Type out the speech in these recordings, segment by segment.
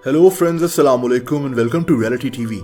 Hello friends, अस्सलाम वालेकुम and welcome to reality TV.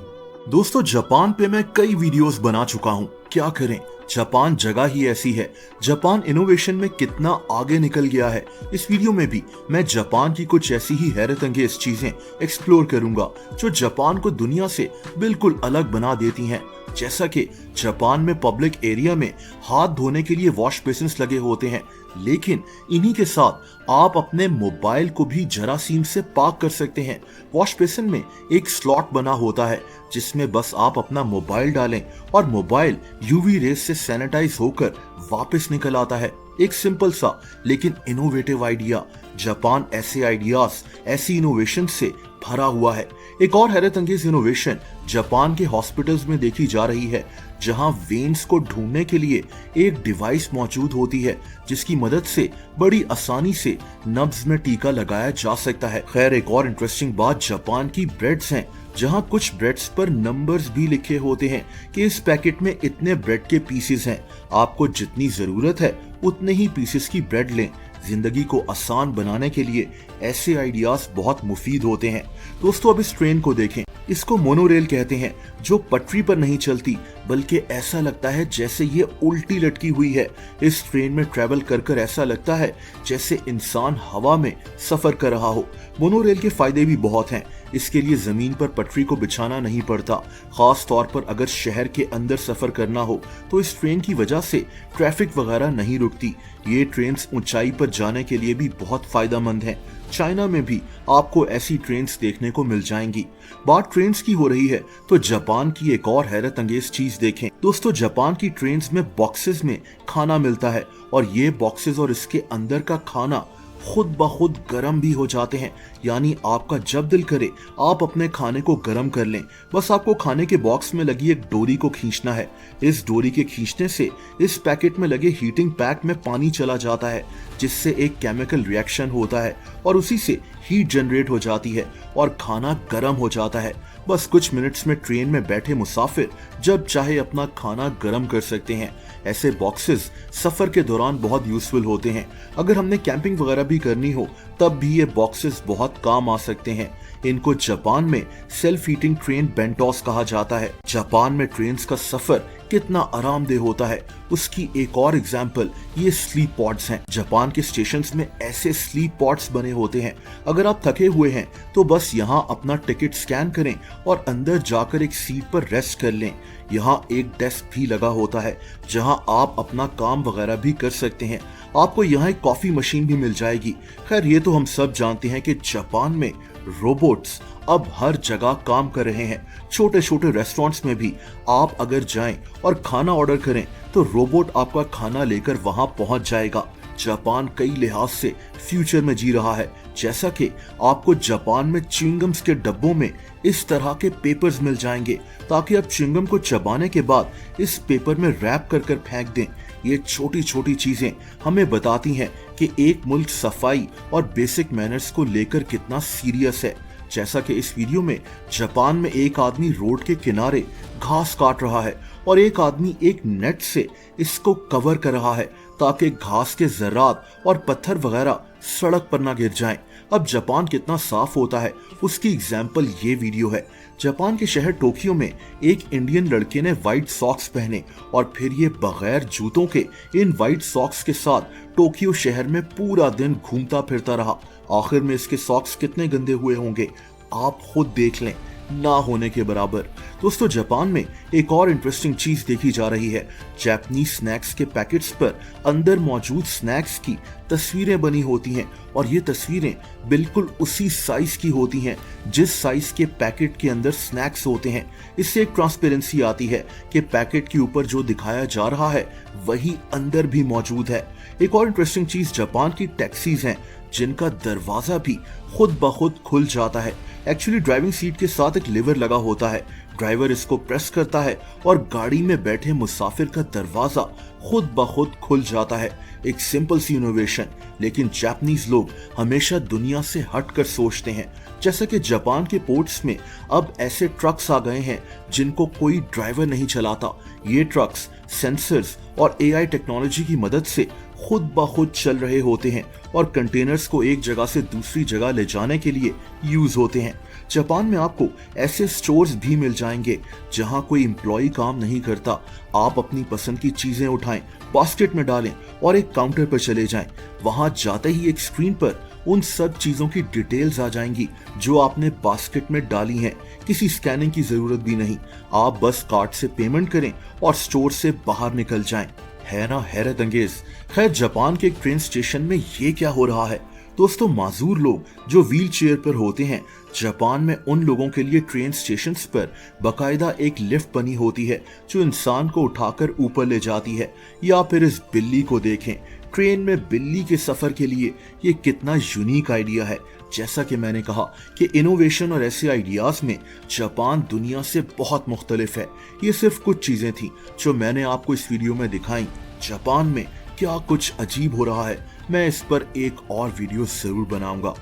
दोस्तों, जापान पे मैं कई वीडियोस बना चुका हूँ। क्या करें, जापान जगह ही ऐसी है। जापान इनोवेशन में कितना आगे निकल गया है। इस वीडियो में भी मैं जापान की कुछ ऐसी ही हैरत अंगेज चीजें एक्सप्लोर करूंगा जो जापान को दुनिया से बिल्कुल अलग बना देती हैं। जैसा कि जापान में पब्लिक एरिया में हाथ धोने के लिए वॉश बेसिन्स लगे होते हैं, लेकिन इन्हीं के साथ आप अपने मोबाइल को भी जरासीम से पाक कर सकते हैं। वॉश बेसिन में एक स्लॉट बना होता है जिसमें बस आप अपना मोबाइल डालें और मोबाइल यूवी रेस से सैनिटाइज होकर वापस निकल आता है। एक सिंपल सा लेकिन इनोवेटिव आइडिया। जापान ऐसे आइडियाज, ऐसी इनोवेशन से भरा हुआ है। एक और हैरत अंगेज इनोवेशन जापान के हॉस्पिटल्स में देखी जा रही है, जहां वेन्स को ढूंढने के लिए एक डिवाइस मौजूद होती है जिसकी मदद से बड़ी आसानी से नब्ज में टीका लगाया जा सकता है। खैर, एक और इंटरेस्टिंग बात जापान की ब्रेड्स हैं, जहां कुछ ब्रेड्स पर नंबर्स भी लिखे होते हैं कि इस पैकेट में इतने ब्रेड के पीसेस हैं। आपको जितनी जरूरत है उतने ही पीसेस की ब्रेड लें। जिंदगी को आसान बनाने के लिए ऐसे आइडियाज बहुत मुफीद होते हैं। दोस्तों, अब इस ट्रेन को देखें। इसको मोनोरेल कहते हैं, जो पटरी पर नहीं चलती बल्कि ऐसा लगता है जैसे ये उल्टी लटकी हुई है। इस ट्रेन में ट्रैवल कर कर ऐसा लगता है जैसे इंसान हवा में सफर कर रहा हो। मोनोरेल के फायदे भी बहुत हैं। इसके लिए जमीन पर पटरी को बिछाना नहीं पड़ता। खास तौर पर अगर शहर के अंदर सफर करना हो तो इस ट्रेन की वजह से ट्रैफिक वगैरह नहीं रुकती। ये ट्रेन ऊंचाई पर जाने के लिए भी बहुत फायदेमंद है। चाइना में भी आपको ऐसी ट्रेन्स देखने को मिल जाएंगी। बात ट्रेन्स की हो रही है तो जापान की एक और हैरत अंगेज चीज देखें। दोस्तों, जापान की ट्रेन्स में बॉक्सेस में खाना मिलता है और ये बॉक्सेस और इसके अंदर का खाना खुद ब खुद गर्म भी हो जाते हैं। यानी आपका जब दिल करे आप अपने खाने को गर्म कर लें। बस आपको खाने के बॉक्स में लगी एक डोरी को खींचना है। इस डोरी के खींचने से इस पैकेट में लगे हीटिंग पैक में पानी चला जाता है, जिससे एक केमिकल रिएक्शन होता है और उसी से हीट जनरेट हो जाती है और खाना गर्म हो जाता है। बस कुछ मिनट्स में ट्रेन में बैठे मुसाफिर जब चाहे अपना खाना गर्म कर सकते हैं। ऐसे बॉक्सेस सफर के दौरान बहुत यूजफुल होते हैं। अगर हमने कैंपिंग वगैरह भी करनी हो तब भी ये बॉक्सेस बहुत काम आ सकते हैं। इनको जापान में सेल्फ हीटिंग ट्रेन बेंटोस कहा जाता है। जापान में ट्रेन का सफर कितना आरामदेह होता है उसकी एक और एग्जाम्पल ये स्लीप पॉड्स हैं। जापान के स्टेशंस में ऐसे स्लीप पॉड्स बने होते हैं। अगर आप थके हुए हैं तो बस यहाँ अपना टिकट स्कैन करें और अंदर जाकर एक सीट पर रेस्ट कर लें। यहाँ एक डेस्क भी लगा होता है जहाँ आप अपना काम वगैरह भी कर सकते हैं। आपको यहाँ एक कॉफी मशीन भी मिल जाएगी। खैर, ये तो हम सब जानते हैं कि जापान में रोबोट्स अब हर जगह काम कर रहे हैं। छोटे छोटे रेस्टोरेंट्स में भी आप अगर जाएं और खाना ऑर्डर करें तो रोबोट आपका खाना लेकर वहां पहुंच जाएगा। जापान कई लिहाज से फ्यूचर में जी रहा है। जैसा कि आपको जापान में च्युइंगम्स के डब्बों में इस तरह के पेपर्स मिल जाएंगे ताकि आप च्युइंगम को चबाने के बाद इस पेपर में रैप कर कर फेंक दें। ये छोटी छोटी चीजें हमें बताती हैं कि एक मुल्क सफाई और बेसिक मैनर्स को लेकर कितना सीरियस है। जैसा कि इस वीडियो में जापान में एक आदमी रोड के किनारे घास काट रहा है और एक आदमी एक नेट से इसको कवर कर रहा है ताकि घास के जर्रात और पत्थर वगैरह सड़क पर ना गिर जाएं। अब जापान कितना साफ होता है उसकी एग्जाम्पल ये वीडियो है। जापान के शहर टोक्यो में एक इंडियन लड़के ने व्हाइट सॉक्स पहने और फिर ये बगैर जूतों के इन व्हाइट सॉक्स के साथ टोक्यो शहर में पूरा दिन घूमता फिरता रहा। आखिर में इसके सॉक्स कितने गंदे हुए होंगे आप खुद देख लें, ना होने के बराबर। दोस्तों, जापान में एक और इंटरेस्टिंग चीज देखी जा रही है। जापानीज स्नैक्स के पैकेट्स पर अंदर मौजूद स्नैक्स की तस्वीरें बनी होती हैं और ये तस्वीरें बिल्कुल उसी साइज की होती हैं जिस साइज के पैकेट के अंदर स्नैक्स होते हैं। इससे एक ट्रांसपेरेंसी आती है कि पैकेट के ऊपर जो दिखाया जा रहा है वही अंदर भी मौजूद है। एक और इंटरेस्टिंग चीज जापान की टैक्सीज हैं जिनका दरवाजा भी खुद ब खुद खुल जाता है। एक्चुअली ड्राइविंग सीट के साथ एक लिवर लगा होता है। ड्राइवर इसको प्रेस करता है और गाड़ी में बैठे मुसाफिर का दरवाजा खुद ब खुद खुल जाता है। एक सिंपल सी इनोवेशन, लेकिन जापानीज लोग हमेशा दुनिया से हटकर सोचते हैं। जैसा कि जापान के पोर्ट्स में अब ऐसे ट्रक्स आ गए हैं जिनको कोई ड्राइवर नहीं चलाता। ये ट्रक्स सेंसर्स और एआई टेक्नोलॉजी की मदद से खुद ब खुद चल रहे होते हैं और कंटेनर्स को एक जगह से दूसरी जगह ले जाने के लिए यूज होते हैं। जापान में आपको ऐसे स्टोर्स भी मिल जाएंगे जहां कोई एम्प्लॉय काम नहीं करता। आप अपनी पसंद की चीजें उठाएं, बास्केट में डालें और एक काउंटर पर चले जाएं। वहां जाते ही एक स्क्रीन पर उन सब चीजों की डिटेल्स आ जाएंगी जो आपने बास्केट में डाली हैं। किसी स्कैनिंग की जरूरत भी नहीं, आप बस कार्ड से पेमेंट करें और स्टोर से बाहर निकल जाएं। है ना हैरत अंगेज। खैर, जापान के एक ट्रेन स्टेशन में ये क्या हो रहा है दोस्तों? माजूर लोग जो व्हील चेयर पर होते हैं, जापान में उन लोगों के लिए ट्रेन स्टेशंस पर बकायदा एक लिफ्ट बनी होती है जो इंसान को उठाकर ऊपर ले जाती है। या फिर इस बिल्ली को देखें, ट्रेन में बिल्ली के सफर के लिए ये कितना यूनिक आइडिया है। जैसा कि मैंने कहा कि इनोवेशन और ऐसे आइडियाज में जापान दुनिया से बहुत मुख्तलिफ है। ये सिर्फ कुछ चीजें थी जो मैंने आपको इस वीडियो में दिखाई। जापान में क्या कुछ अजीब हो रहा है, मैं इस पर एक और वीडियो जरूर बनाऊंगा।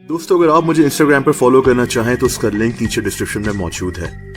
दोस्तों, अगर आप मुझे इंस्टाग्राम पर फॉलो करना चाहें तो उसका लिंक नीचे डिस्क्रिप्शन में मौजूद है।